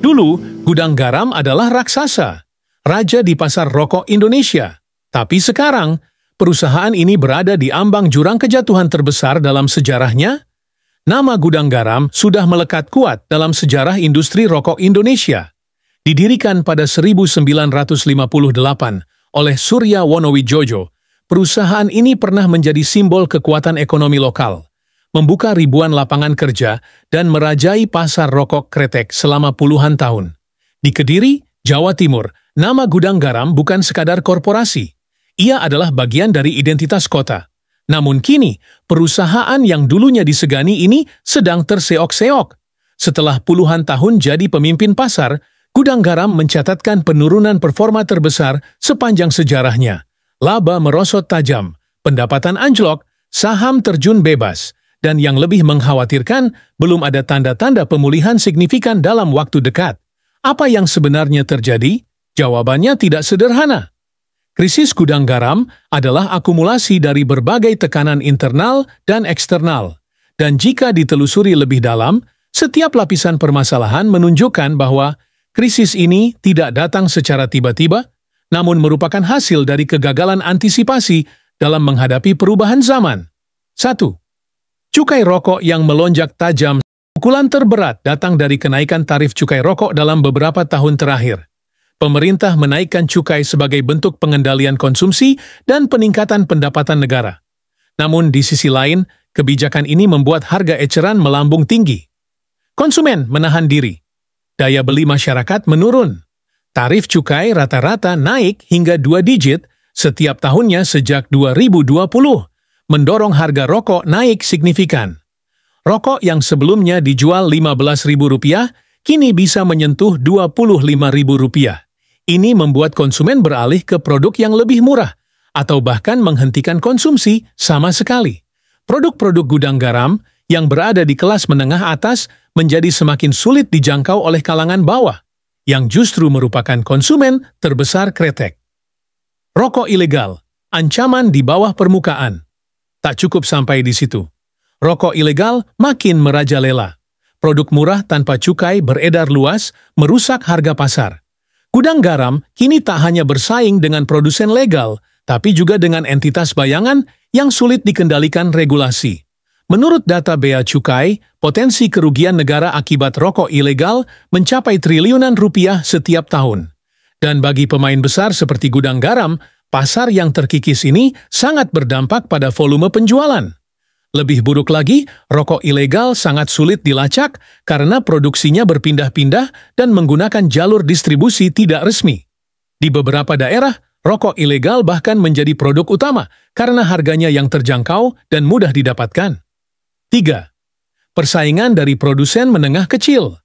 Dulu, Gudang Garam adalah raksasa, raja di pasar rokok Indonesia. Tapi sekarang, perusahaan ini berada di ambang jurang kejatuhan terbesar dalam sejarahnya. Nama Gudang Garam sudah melekat kuat dalam sejarah industri rokok Indonesia. Didirikan pada 1958 oleh Surya Wonowijojo, perusahaan ini pernah menjadi simbol kekuatan ekonomi lokal, membuka ribuan lapangan kerja, dan merajai pasar rokok kretek selama puluhan tahun. Di Kediri, Jawa Timur, nama Gudang Garam bukan sekadar korporasi. Ia adalah bagian dari identitas kota. Namun kini, perusahaan yang dulunya disegani ini sedang terseok-seok. Setelah puluhan tahun jadi pemimpin pasar, Gudang Garam mencatatkan penurunan performa terbesar sepanjang sejarahnya. Laba merosot tajam, pendapatan anjlok, saham terjun bebas, dan yang lebih mengkhawatirkan, belum ada tanda-tanda pemulihan signifikan dalam waktu dekat. Apa yang sebenarnya terjadi? Jawabannya tidak sederhana. Krisis Gudang Garam adalah akumulasi dari berbagai tekanan internal dan eksternal. Dan jika ditelusuri lebih dalam, setiap lapisan permasalahan menunjukkan bahwa krisis ini tidak datang secara tiba-tiba, namun merupakan hasil dari kegagalan antisipasi dalam menghadapi perubahan zaman. 1. Cukai rokok yang melonjak tajam. Pukulan terberat datang dari kenaikan tarif cukai rokok dalam beberapa tahun terakhir. Pemerintah menaikkan cukai sebagai bentuk pengendalian konsumsi dan peningkatan pendapatan negara. Namun di sisi lain, kebijakan ini membuat harga eceran melambung tinggi. Konsumen menahan diri. Daya beli masyarakat menurun. Tarif cukai rata-rata naik hingga 2 digit setiap tahunnya sejak 2020, mendorong harga rokok naik signifikan. Rokok yang sebelumnya dijual Rp15.000 kini bisa menyentuh Rp25.000. Ini membuat konsumen beralih ke produk yang lebih murah, atau bahkan menghentikan konsumsi sama sekali. Produk-produk Gudang Garam yang berada di kelas menengah atas menjadi semakin sulit dijangkau oleh kalangan bawah, yang justru merupakan konsumen terbesar kretek. Rokok ilegal, ancaman di bawah permukaan. Tak cukup sampai di situ. Rokok ilegal makin merajalela. Produk murah tanpa cukai beredar luas, merusak harga pasar. Gudang Garam kini tak hanya bersaing dengan produsen legal, tapi juga dengan entitas bayangan yang sulit dikendalikan regulasi. Menurut data Bea Cukai, potensi kerugian negara akibat rokok ilegal mencapai triliunan rupiah setiap tahun. Dan bagi pemain besar seperti Gudang Garam, pasar yang terkikis ini sangat berdampak pada volume penjualan. Lebih buruk lagi, rokok ilegal sangat sulit dilacak karena produksinya berpindah-pindah dan menggunakan jalur distribusi tidak resmi. Di beberapa daerah, rokok ilegal bahkan menjadi produk utama karena harganya yang terjangkau dan mudah didapatkan. 3. Persaingan dari produsen menengah kecil.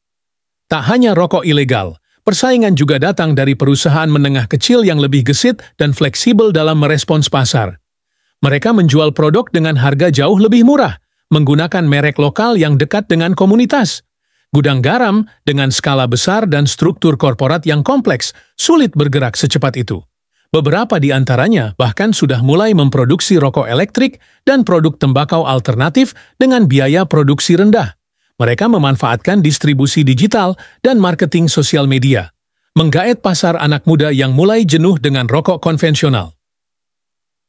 Tak hanya rokok ilegal, persaingan juga datang dari perusahaan menengah kecil yang lebih gesit dan fleksibel dalam merespons pasar. Mereka menjual produk dengan harga jauh lebih murah, menggunakan merek lokal yang dekat dengan komunitas. Gudang Garam dengan skala besar dan struktur korporat yang kompleks sulit bergerak secepat itu. Beberapa di antaranya bahkan sudah mulai memproduksi rokok elektrik dan produk tembakau alternatif dengan biaya produksi rendah. Mereka memanfaatkan distribusi digital dan marketing sosial media, menggaet pasar anak muda yang mulai jenuh dengan rokok konvensional.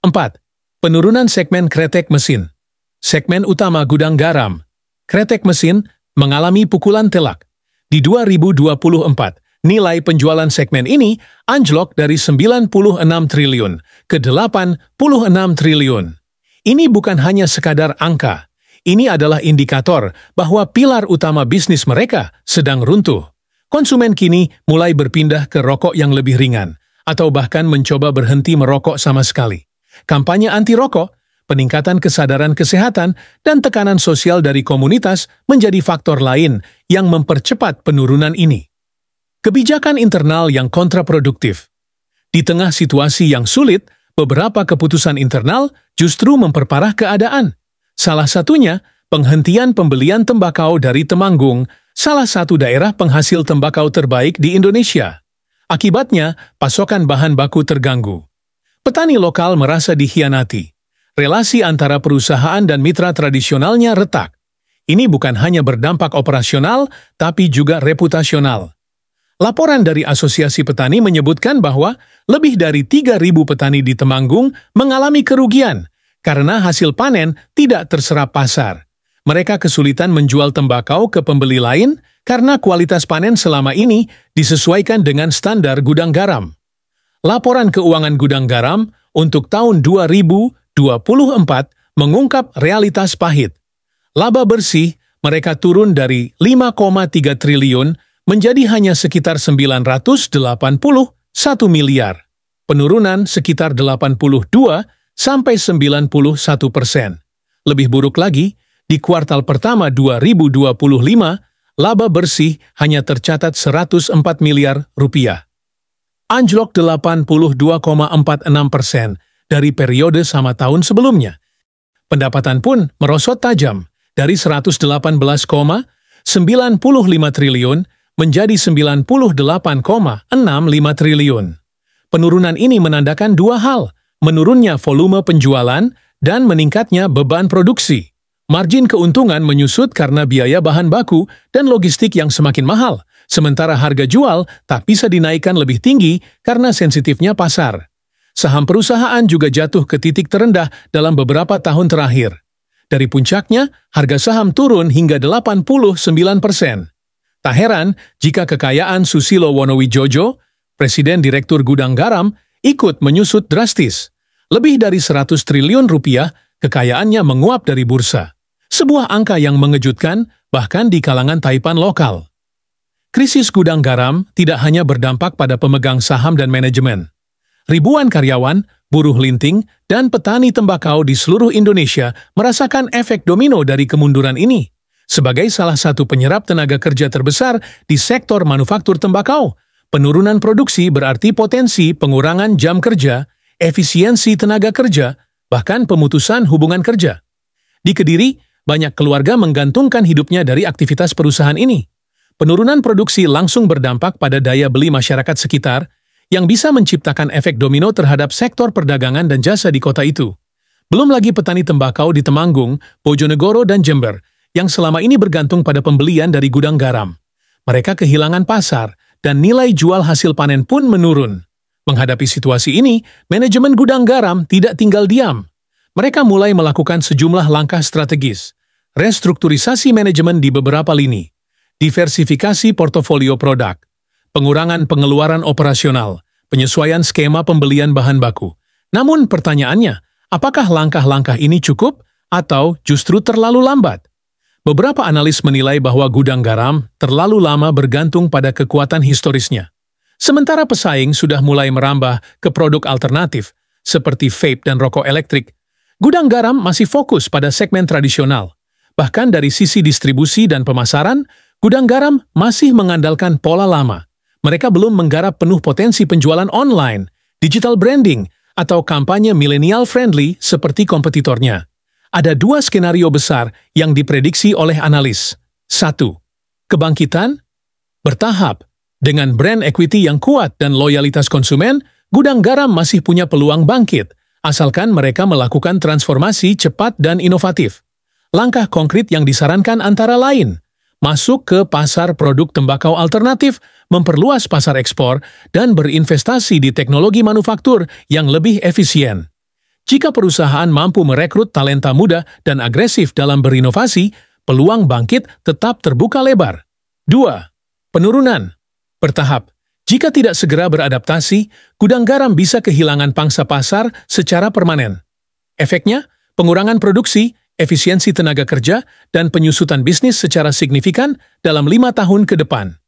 4. Penurunan segmen kretek mesin. Segmen utama Gudang Garam, kretek mesin, mengalami pukulan telak. Di 2024, nilai penjualan segmen ini anjlok dari 96 triliun ke 86 triliun. Ini bukan hanya sekadar angka. Ini adalah indikator bahwa pilar utama bisnis mereka sedang runtuh. Konsumen kini mulai berpindah ke rokok yang lebih ringan, atau bahkan mencoba berhenti merokok sama sekali. Kampanye anti-rokok, peningkatan kesadaran kesehatan, dan tekanan sosial dari komunitas menjadi faktor lain yang mempercepat penurunan ini. Kebijakan internal yang kontraproduktif. Di tengah situasi yang sulit, beberapa keputusan internal justru memperparah keadaan. Salah satunya, penghentian pembelian tembakau dari Temanggung, salah satu daerah penghasil tembakau terbaik di Indonesia. Akibatnya, pasokan bahan baku terganggu. Petani lokal merasa dikhianati. Relasi antara perusahaan dan mitra tradisionalnya retak. Ini bukan hanya berdampak operasional, tapi juga reputasional. Laporan dari Asosiasi Petani menyebutkan bahwa lebih dari 3.000 petani di Temanggung mengalami kerugian karena hasil panen tidak terserap pasar. Mereka kesulitan menjual tembakau ke pembeli lain karena kualitas panen selama ini disesuaikan dengan standar gudang garam. Laporan keuangan gudang garam untuk tahun 2024 mengungkap realitas pahit. Laba bersih mereka turun dari 5,3 triliun menjadi hanya sekitar 981 miliar. Penurunan sekitar 82 sampai 91%. Lebih buruk lagi, di kuartal pertama 2025, laba bersih hanya tercatat 104 miliar rupiah. Anjlok 82,46% dari periode sama tahun sebelumnya. Pendapatan pun merosot tajam dari 118,95 triliun menjadi 98,65 triliun. Penurunan ini menandakan dua hal, menurunnya volume penjualan dan meningkatnya beban produksi. Margin keuntungan menyusut karena biaya bahan baku dan logistik yang semakin mahal, sementara harga jual tak bisa dinaikkan lebih tinggi karena sensitifnya pasar. Saham perusahaan juga jatuh ke titik terendah dalam beberapa tahun terakhir. Dari puncaknya, harga saham turun hingga 89%. Tak heran jika kekayaan Susilo Wonowijojo, Presiden Direktur Gudang Garam, ikut menyusut drastis. Lebih dari 100 triliun rupiah kekayaannya menguap dari bursa. Sebuah angka yang mengejutkan bahkan di kalangan taipan lokal. Krisis gudang garam tidak hanya berdampak pada pemegang saham dan manajemen. Ribuan karyawan, buruh linting, dan petani tembakau di seluruh Indonesia merasakan efek domino dari kemunduran ini. Sebagai salah satu penyerap tenaga kerja terbesar di sektor manufaktur tembakau, penurunan produksi berarti potensi pengurangan jam kerja, efisiensi tenaga kerja, bahkan pemutusan hubungan kerja. Di Kediri, banyak keluarga menggantungkan hidupnya dari aktivitas perusahaan ini. Penurunan produksi langsung berdampak pada daya beli masyarakat sekitar yang bisa menciptakan efek domino terhadap sektor perdagangan dan jasa di kota itu. Belum lagi petani tembakau di Temanggung, Bojonegoro, dan Jember yang selama ini bergantung pada pembelian dari gudang garam. Mereka kehilangan pasar dan nilai jual hasil panen pun menurun. Menghadapi situasi ini, manajemen gudang garam tidak tinggal diam. Mereka mulai melakukan sejumlah langkah strategis, restrukturisasi manajemen di beberapa lini, diversifikasi portofolio produk, pengurangan pengeluaran operasional, penyesuaian skema pembelian bahan baku. Namun pertanyaannya, apakah langkah-langkah ini cukup atau justru terlalu lambat? Beberapa analis menilai bahwa gudang garam terlalu lama bergantung pada kekuatan historisnya. Sementara pesaing sudah mulai merambah ke produk alternatif, seperti vape dan rokok elektrik, gudang garam masih fokus pada segmen tradisional. Bahkan dari sisi distribusi dan pemasaran, gudang garam masih mengandalkan pola lama. Mereka belum menggarap penuh potensi penjualan online, digital branding, atau kampanye millennial friendly seperti kompetitornya. Ada dua skenario besar yang diprediksi oleh analis. 1. Kebangkitan bertahap. Dengan brand equity yang kuat dan loyalitas konsumen, gudang garam masih punya peluang bangkit, asalkan mereka melakukan transformasi cepat dan inovatif. Langkah konkret yang disarankan antara lain, masuk ke pasar produk tembakau alternatif, memperluas pasar ekspor, dan berinvestasi di teknologi manufaktur yang lebih efisien. Jika perusahaan mampu merekrut talenta muda dan agresif dalam berinovasi, peluang bangkit tetap terbuka lebar. 2. Penurunan bertahap. Jika tidak segera beradaptasi, gudang garam bisa kehilangan pangsa pasar secara permanen. Efeknya, pengurangan produksi, efisiensi tenaga kerja, dan penyusutan bisnis secara signifikan dalam 5 tahun ke depan.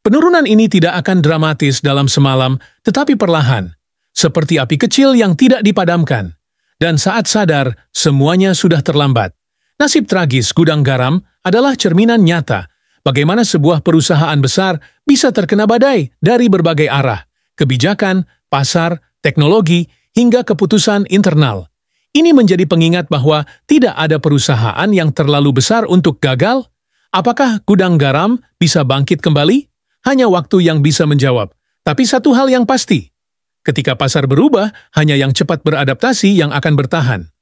Penurunan ini tidak akan dramatis dalam semalam, tetapi perlahan, seperti api kecil yang tidak dipadamkan. Dan saat sadar, semuanya sudah terlambat. Nasib tragis gudang garam adalah cerminan nyata bagaimana sebuah perusahaan besar bisa terkena badai dari berbagai arah, kebijakan, pasar, teknologi, hingga keputusan internal. Ini menjadi pengingat bahwa tidak ada perusahaan yang terlalu besar untuk gagal. Apakah gudang garam bisa bangkit kembali? Hanya waktu yang bisa menjawab. Tapi satu hal yang pasti, ketika pasar berubah, hanya yang cepat beradaptasi yang akan bertahan.